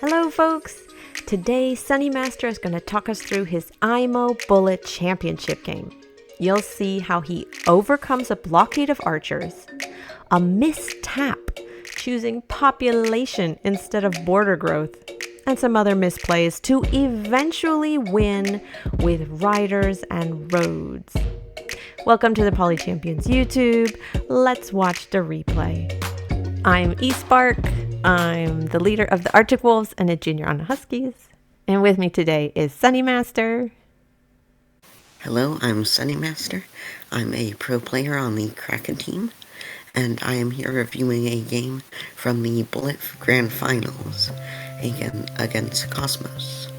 Hello folks! Today Sunnymaster is going to talk us through his IMO Bullet Championship game. You'll see how he overcomes a blockade of archers, a mistap, choosing population instead of border growth, and some other misplays to eventually win with riders and roads. Welcome to the Poly Champions YouTube. Let's watch the replay. I'm eSpark. I'm the leader of the Arctic Wolves and a junior on the Huskies. And with me today is Sunnymaster. Hello, I'm Sunnymaster. I'm a pro player on the Kraken team, and I am here reviewing a game from the Bullet Grand Finals against Cosmos.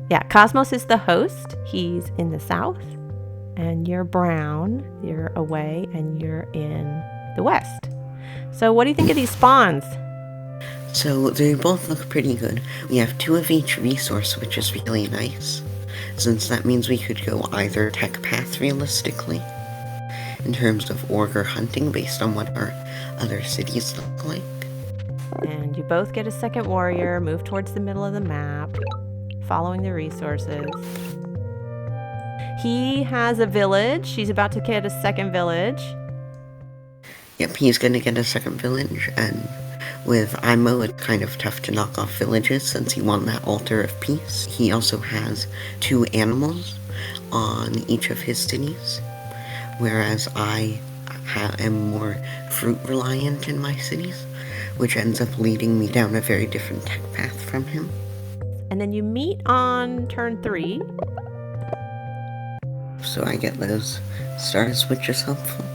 Yeah, Cosmos is the host. He's in the south, and you're brown. You're away, and you're in the west. So what do you think of these spawns? So they both look pretty good. We have 2 of each resource, which is really nice, since that means we could go either tech path realistically, in terms of org or hunting based on what our other cities look like. And you both get a second warrior, move towards the middle of the map, following the resources. He has a village. He's about to get a second village. Yep, he's gonna get a second village, and with IMO, it's kind of tough to knock off villages since he won that Altar of Peace. He also has 2 animals on each of his cities, whereas I am more fruit reliant in my cities, which ends up leading me down a very different tech path from him. And then you meet on turn 3. So I get those stars, which is helpful.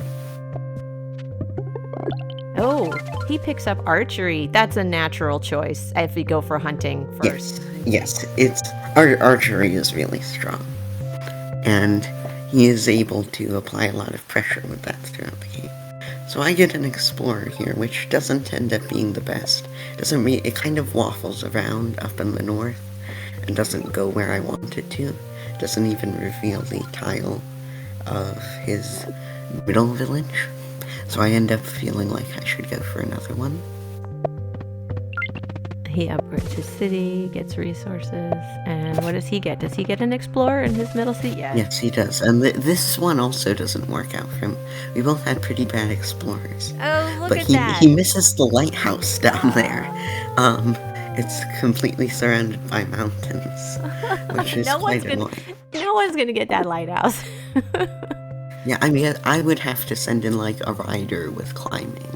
Oh, he picks up archery. That's a natural choice if we go for hunting first. Yes, archery is really strong, and he is able to apply a lot of pressure with that throughout the game. So I get an explorer here, which doesn't end up being the best. It kind of waffles around up in the north, and doesn't go where I want it to. Doesn't even reveal the tile of his middle village. So I end up feeling like I should go for another one. He upgrades his city, gets resources, and what does he get? Does he get an explorer in his middle city? Yes, he does. And this one also doesn't work out for him. We both had pretty bad explorers. Oh, look but at that. He misses the lighthouse down there. It's completely surrounded by mountains, which is quite annoying. No one's gonna get that lighthouse. Yeah, I mean, I would have to send in, like, a rider with climbing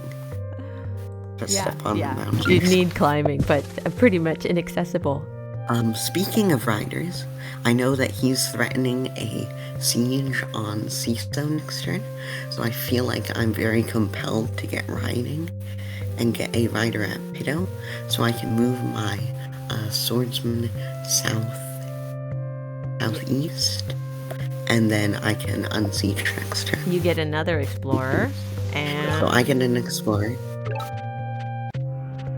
to step on the mountains. You'd need climbing, but pretty much inaccessible. Speaking of riders, I know that he's threatening a siege on CISO next turn, so I feel like I'm very compelled to get riding and get a rider at Pitto, so I can move my swordsman southeast. And then I can unsiege next turn. You get another explorer, and so I get an explorer.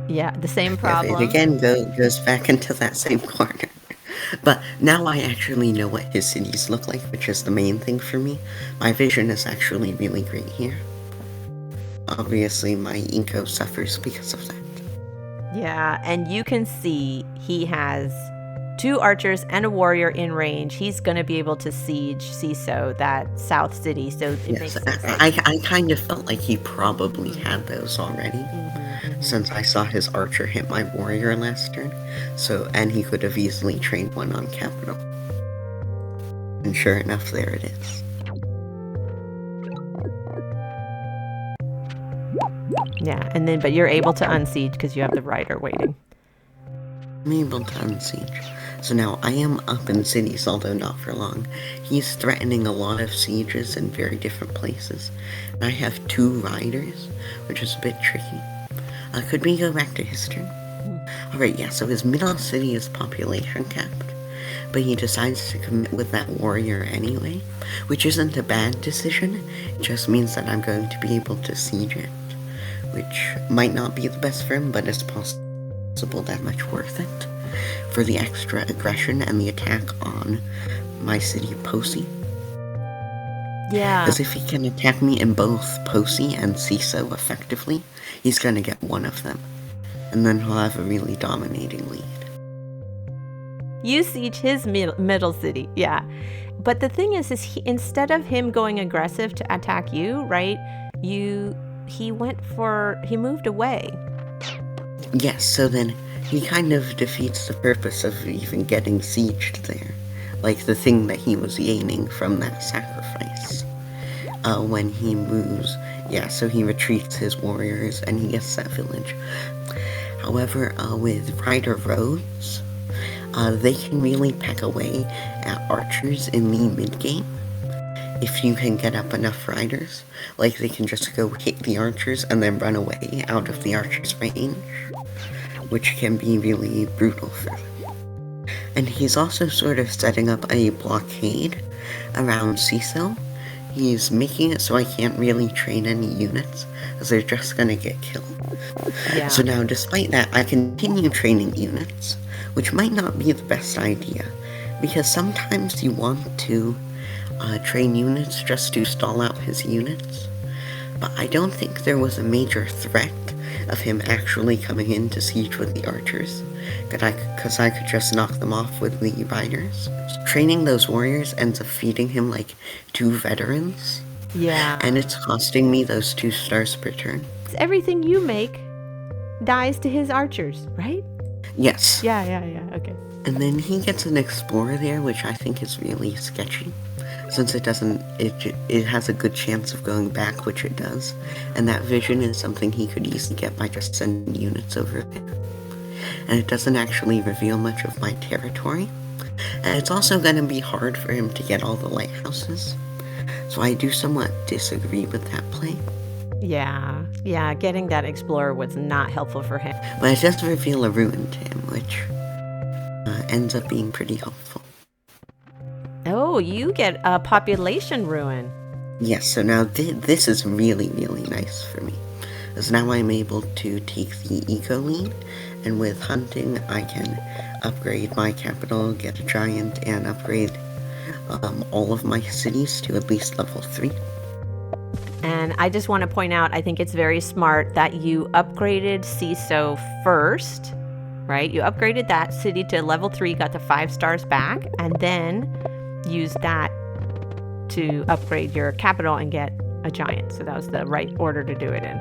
Yeah, the same problem. It again goes back into that same corner. But now I actually know what his cities look like, which is the main thing for me. My vision is actually really great here. Obviously, my Inco suffers because of that. Yeah, and you can see he has 2 archers and a warrior in range. He's going to be able to siege CISO, that south city, so it makes sense. I kind of felt like he probably had those already, since I saw his archer hit my warrior last turn, and he could have easily trained one on capital. And sure enough, there it is. Yeah, but you're able to unsiege because you have the rider waiting. I'm able to unsiege. So now I am up in cities, although not for long. He's threatening a lot of sieges in very different places. And I have 2 riders, which is a bit tricky. Could we go back to his turn? Alright, yeah, so his middle city is population capped, but he decides to commit with that warrior anyway, which isn't a bad decision. It just means that I'm going to be able to siege it, which might not be the best for him, but it's possible that much worth it for the extra aggression and the attack on my city of Posi. Yeah. Because if he can attack me in both Posi and CISO effectively, he's going to get one of them. And then he'll have a really dominating lead. You siege his middle city. Yeah. But the thing is instead of him going aggressive to attack you, right? He moved away. Yes, so then he kind of defeats the purpose of even getting sieged there. Like the thing that he was gaining from that sacrifice. When he moves, so he retreats his warriors and he gets that village. However, with Rider Roads, they can really peck away at archers in the mid-game. If you can get up enough riders, like they can just go hit the archers and then run away out of the archers' range, which can be really brutal for them. And he's also sort of setting up a blockade around CISO. He's making it so I can't really train any units, as they're just gonna get killed. Yeah. So now, despite that, I continue training units, which might not be the best idea, because sometimes you want to train units just to stall out his units. But I don't think there was a major threat of him actually coming in to siege with the archers, because I could just knock them off with the riders. Training those warriors ends up feeding him like 2 veterans. Yeah. And it's costing me those 2 stars per turn. Everything you make dies to his archers, right? Yes. Yeah, okay. And then he gets an explorer there, which I think is really sketchy, since it has a good chance of going back, which it does. And that vision is something he could easily get by just sending units over there. And it doesn't actually reveal much of my territory. And it's also going to be hard for him to get all the lighthouses. So I do somewhat disagree with that play. Yeah, getting that explorer was not helpful for him. But it does reveal a ruin to him, which ends up being pretty helpful. Oh, you get a population ruin. Yes, so now this is really, really nice for me. Because now I'm able to take the eco lead, and with hunting I can upgrade my capital, get a giant, and upgrade all of my cities to at least level 3. And I just want to point out, I think it's very smart that you upgraded CISO first, right? You upgraded that city to level 3, got the 5 stars back, and then used that to upgrade your capital and get a giant. So that was the right order to do it in.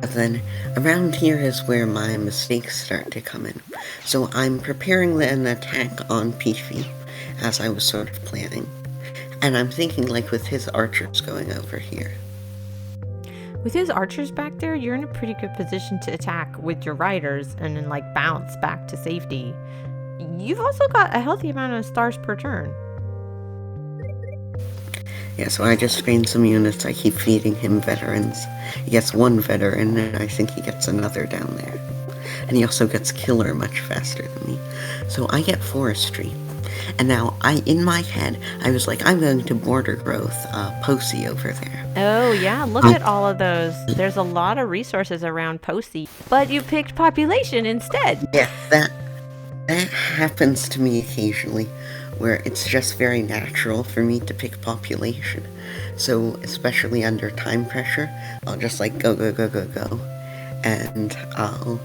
And then around here is where my mistakes start to come in. So I'm preparing an attack on Peefy, as I was sort of planning. And I'm thinking, like, with his archers going over here. With his archers back there, you're in a pretty good position to attack with your riders and then, like, bounce back to safety. You've also got a healthy amount of stars per turn. Yeah, so I just trained some units. I keep feeding him veterans. He gets 1 veteran, and I think he gets another down there. And he also gets killer much faster than me. So I get forestry. And now, in my head, I was like, I'm going to border growth Posey over there. Oh, yeah, look at all of those. There's a lot of resources around Posey, but you picked population instead. Yeah, that happens to me occasionally, where it's just very natural for me to pick population. So, especially under time pressure, I'll just like go, and I'll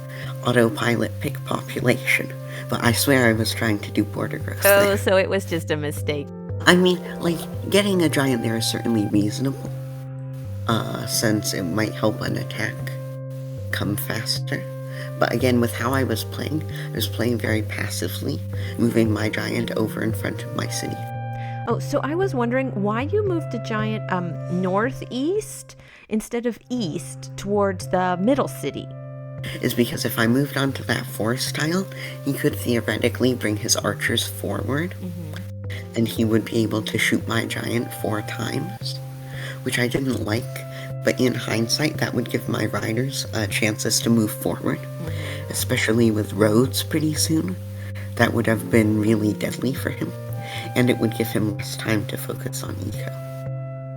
autopilot pick population. But I swear I was trying to do border growth there. So it was just a mistake. I mean, like, getting a giant there is certainly reasonable, since it might help an attack come faster. But again, with how I was playing very passively, moving my giant over in front of my city. Oh, so I was wondering why you moved the giant northeast instead of east towards the middle city. Is because if I moved onto that forest tile, he could theoretically bring his archers forward, and he would be able to shoot my giant 4 times, which I didn't like, but in hindsight, that would give my riders chances to move forward, especially with roads pretty soon. That would have been really deadly for him, and it would give him less time to focus on eco.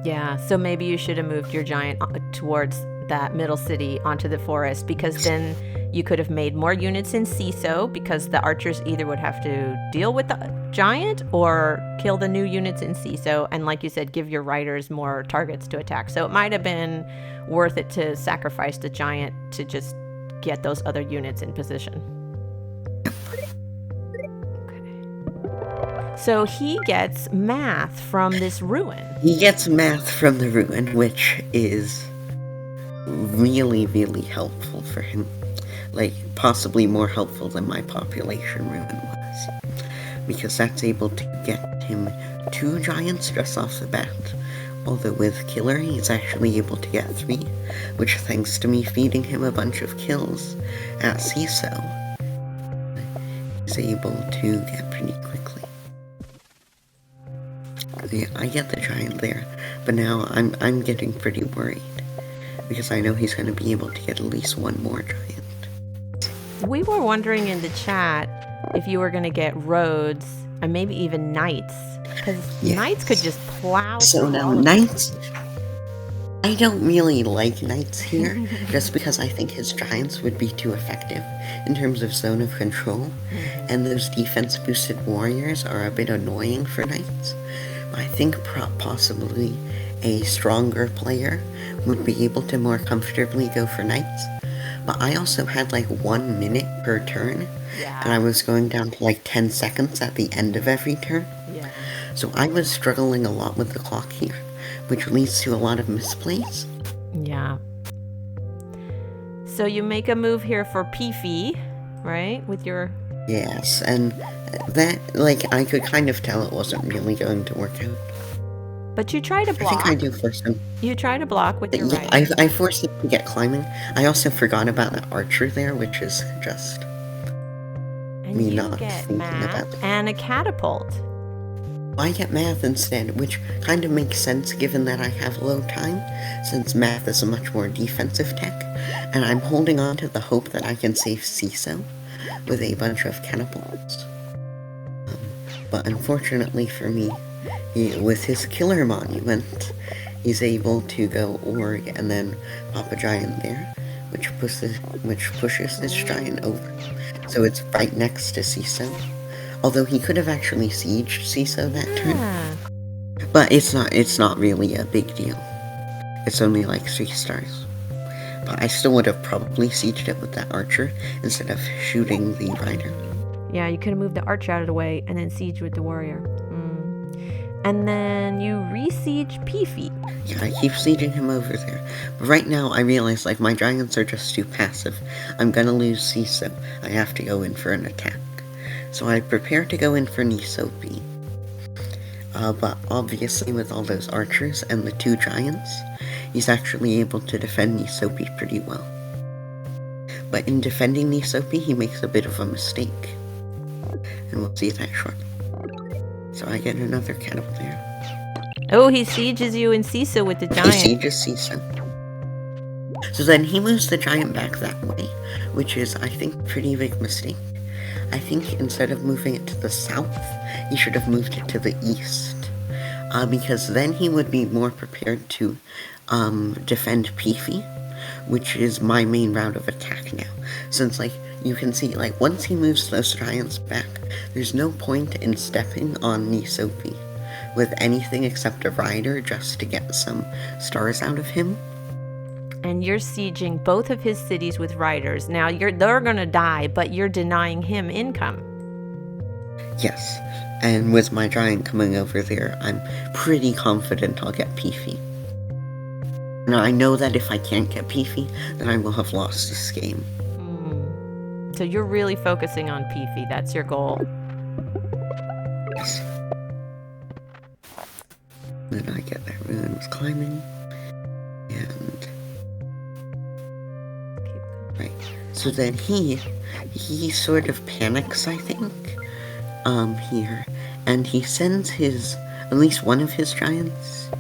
Yeah, so maybe you should have moved your giant towards that middle city onto the forest, because then you could have made more units in CISO, because the archers either would have to deal with the giant or kill the new units in CISO, and like you said, give your riders more targets to attack. So it might have been worth it to sacrifice the giant to just get those other units in position. So he gets math from this ruin. He gets math from the ruin, which is really, really helpful for him. Like, possibly more helpful than my population ruin was. Because that's able to get him 2 giants just off the bat. Although with Killer, he's actually able to get 3, which thanks to me feeding him a bunch of kills at CISO, he's able to get pretty quickly. Yeah, I get the giant there, but now I'm getting pretty worried. Because I know he's going to be able to get at least 1 more giant. We were wondering in the chat if you were going to get roads and maybe even knights. Because knights could just plow So through now all of knights, I don't really like knights here, just because I think his giants would be too effective in terms of zone of control, and those defense boosted warriors are a bit annoying for knights. I think possibly a stronger player would be able to more comfortably go for knights. But I also had like 1 minute per turn, and I was going down to like 10 seconds at the end of every turn. Yeah. So I was struggling a lot with the clock here, which leads to a lot of misplays. Yeah. So you make a move here for Peefy, right? With your... Yes, and that, like, I could kind of tell it wasn't really going to work out. But you try to block. I think I do force him. You try to block with your right. I forced him to get climbing. I also forgot about the archer there, which is just And me you not get thinking math about it. and a catapult. I get math instead, which kind of makes sense given that I have low time, since math is a much more defensive tech, and I'm holding on to the hope that I can save CISO with a bunch of catapults. But unfortunately for me, with his killer monument, he's able to go org and then pop a giant there, which pushes this giant over. So it's right next to CISO. Although he could have actually sieged CISO that turn. But it's not really a big deal. It's only like 3 stars. But I still would have probably sieged it with that archer instead of shooting the rider. Yeah, you could have moved the archer out of the way and then siege with the warrior. And then you re-siege Peefy. Yeah, I keep sieging him over there. But right now I realize like my giants are just too passive. I'm gonna lose CISO. I have to go in for an attack. So I prepare to go in for Nisopi. But obviously with all those archers and the 2 giants, he's actually able to defend Nisopi pretty well. But in defending Nisopi, he makes a bit of a mistake. And we'll see that shortly. So I get another catapult there. Oh, he sieges you in CISO with the giant. He sieges CISO. So then he moves the giant back that way, which is, I think, a pretty big mistake. I think instead of moving it to the south, he should have moved it to the east. Because then he would be more prepared to defend Peefy, which is my main route of attack now. Since, like, you can see, like, once he moves those giants back, there's no point in stepping on Nisopi with anything except a rider just to get some stars out of him. And you're sieging both of his cities with riders. Now, they're gonna die, but you're denying him income. Yes, and with my giant coming over there, I'm pretty confident I'll get Peefy. Now, I know that if I can't get Peefy, then I will have lost this game. So you're really focusing on Peefy. That's your goal. Yes. Then I get that ruins climbing. And... right. So then he sort of panics, I think, here. And he sends at least one of his giants,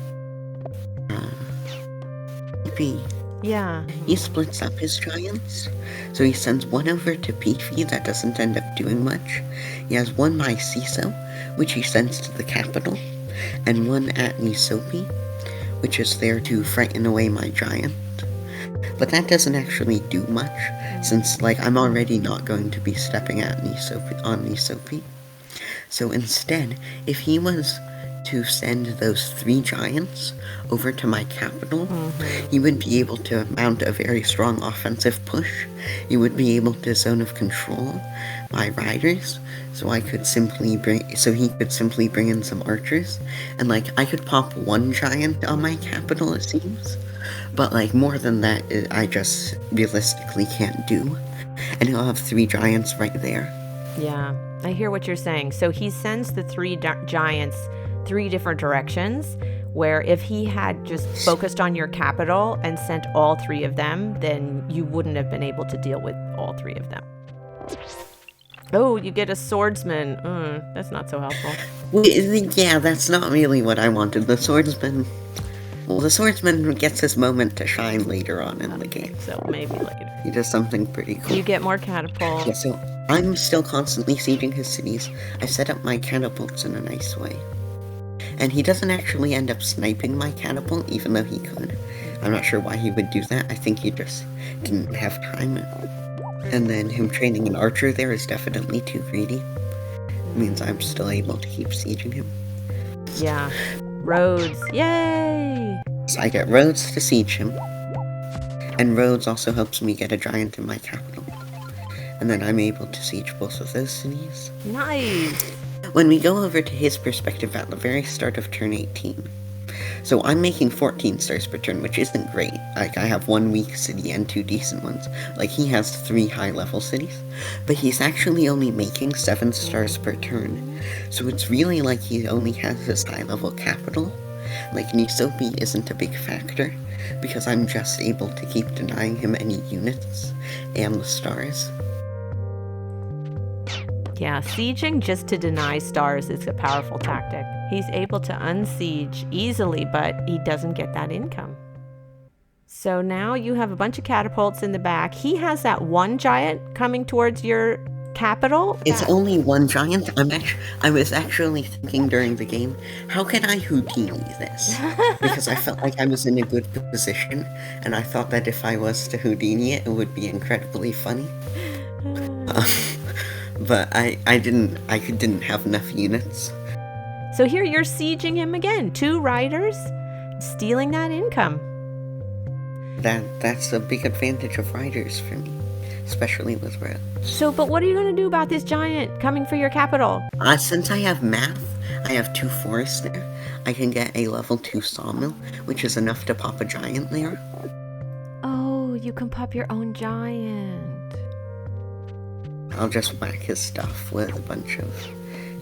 Peefy. Yeah. He splits up his giants. So he sends one over to Peefy that doesn't end up doing much. He has one by CISO, which he sends to the capital, and one at Nisopi, which is there to frighten away my giant. But that doesn't actually do much, since, like, I'm already not going to be stepping at Nisopi. So instead, if he was to send those 3 giants over to my capital, he would be able to mount a very strong offensive push. He would be able to zone of control my riders, so he could simply bring in some archers, and like I could pop 1 giant on my capital, it seems. But like more than that, I just realistically can't do. And he'll have 3 giants right there. Yeah, I hear what you're saying. So he sends the 3 giants 3 different directions, where if he had just focused on your capital and sent all 3 of them, then you wouldn't have been able to deal with all 3 of them. Oh, you get a swordsman. That's not so helpful. Yeah, that's not really what I wanted. The swordsman gets his moment to shine later on in the game. So maybe later. He does something pretty cool. You get more catapults. Yeah, so I'm still constantly sieging his cities. I set up my catapults in a nice way. And he doesn't actually end up sniping my catapult, even though he could. I'm not sure why he would do that. I think he just didn't have time. And then him training an archer there is definitely too greedy. It means I'm still able to keep sieging him. Yeah. Roads. Yay! So I get Rhodes to siege him. And Rhodes also helps me get a giant in my capital. And then I'm able to siege both of those cities. Nice! When we go over to his perspective at the very start of turn 18, so I'm making 14 stars per turn, which isn't great. Like, I have 1 weak city and 2 decent ones. Like, he has 3 high-level cities, but he's actually only making 7 stars per turn. So it's really like he only has his high-level capital. Like, Nisopi isn't a big factor, because I'm just able to keep denying him any units and the stars. Yeah, sieging just to deny stars is a powerful tactic. He's able to unsiege easily, but he doesn't get that income. So now you have a bunch of catapults in the back. He has that 1 giant coming towards your capital. It's only 1 giant. I was actually thinking during the game, how can I Houdini this? Because I felt like I was in a good position, and I thought that if I was to Houdini it, it would be incredibly funny. But I didn't have enough units. So here you're sieging him again. 2 riders, stealing that income. That's a big advantage of riders for me, especially with Rhodes. So, but what are you going to do about this giant coming for your capital? Since I have math, I have 2 forests there. I can get a level 2 sawmill, which is enough to pop a giant there. Oh, you can pop your own giant. I'll just whack his stuff with a bunch of...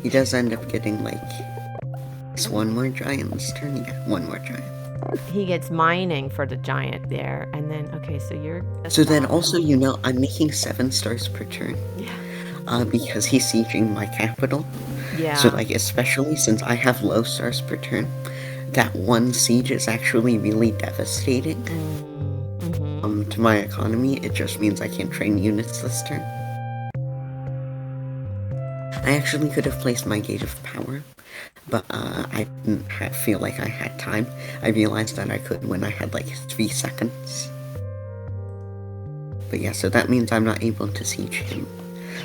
He does end up getting, like... It's 1 more giant this turn? Yeah, 1 more giant. He gets mining for the giant there, and then, okay, so you're... So then also, I'm making 7 stars per turn. Yeah. Because he's sieging my capital. Yeah. So, like, especially since I have low stars per turn, that 1 siege is actually really devastating. To my economy. It just means I can't train units this turn. I actually could have placed my Gate of Power, but I didn't feel like I had time. I realized that I could when I had like 3 seconds. But yeah, so that means I'm not able to siege him.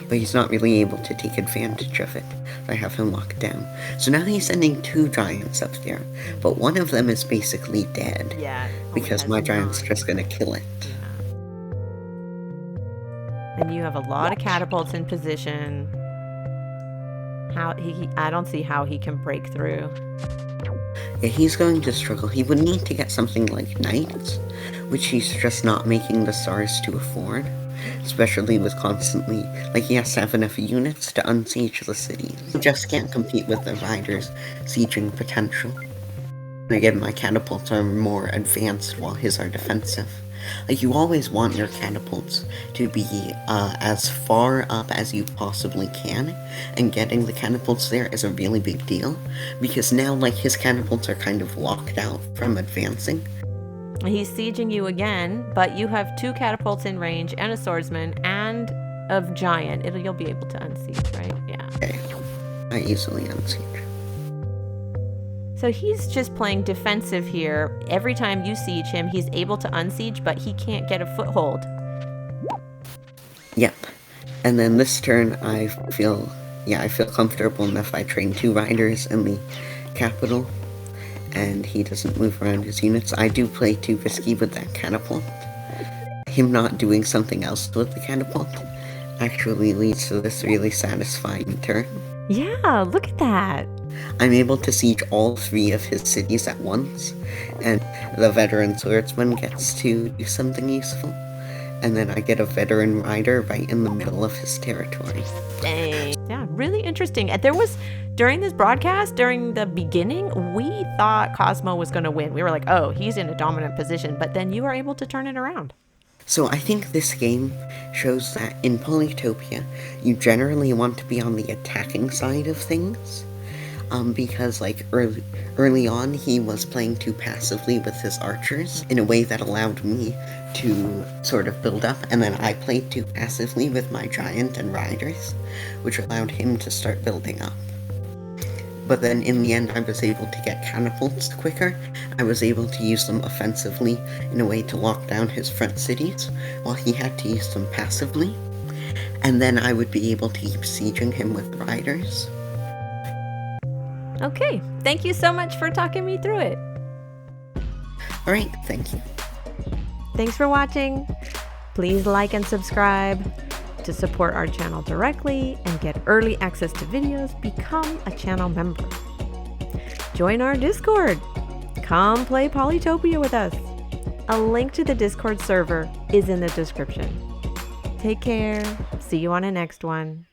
But he's not really able to take advantage of it. I have him locked down. So now he's sending 2 giants up there, but one of them is basically dead. Yeah. Because my giant's just gonna kill it. Yeah. And you have a lot of catapults in position. I don't see how he can break through. Yeah, he's going to struggle. He would need to get something like knights, which he's just not making the stars to afford. Especially with constantly, like, he has to have enough units to unsiege the city. He just can't compete with the riders' sieging potential. And again, my catapults are more advanced while his are defensive. Like, you always want your catapults to be as far up as you possibly can, and getting the catapults there is a really big deal, because now, like, his catapults are kind of locked out from advancing. He's sieging you again, but you have 2 catapults in range, and a swordsman, and a giant. You'll be able to unsiege, right? Yeah. Okay. I easily unsiege. So he's just playing defensive here. Every time you siege him, he's able to unsiege, but he can't get a foothold. Yep. And then this turn, I feel comfortable enough. I train 2 riders in the capital, and he doesn't move around his units. I do play too risky with that catapult. Him not doing something else with the catapult actually leads to this really satisfying turn. Yeah, look at that. I'm able to siege all 3 of his cities at once, and the veteran swordsman gets to do something useful, and then I get a veteran rider right in the middle of his territory. Dang. Yeah, really interesting. There was, during this broadcast, during the beginning, we thought Cosmo was going to win. We were like, oh, he's in a dominant position, but then you were able to turn it around. So I think this game shows that in Polytopia, you generally want to be on the attacking side of things, because like early on he was playing too passively with his archers in a way that allowed me to sort of build up, and then I played too passively with my giant and riders, which allowed him to start building up. But then in the end I was able to get catapults quicker. I was able to use them offensively in a way to lock down his front cities, while he had to use them passively. And then I would be able to keep sieging him with riders. Okay, thank you so much for talking me through it. Alright, thank you. Thanks for watching. Please like and subscribe. To support our channel directly and get early access to videos, become a channel member. Join our Discord. Come play Polytopia with us. A link to the Discord server is in the description. Take care. See you on the next one.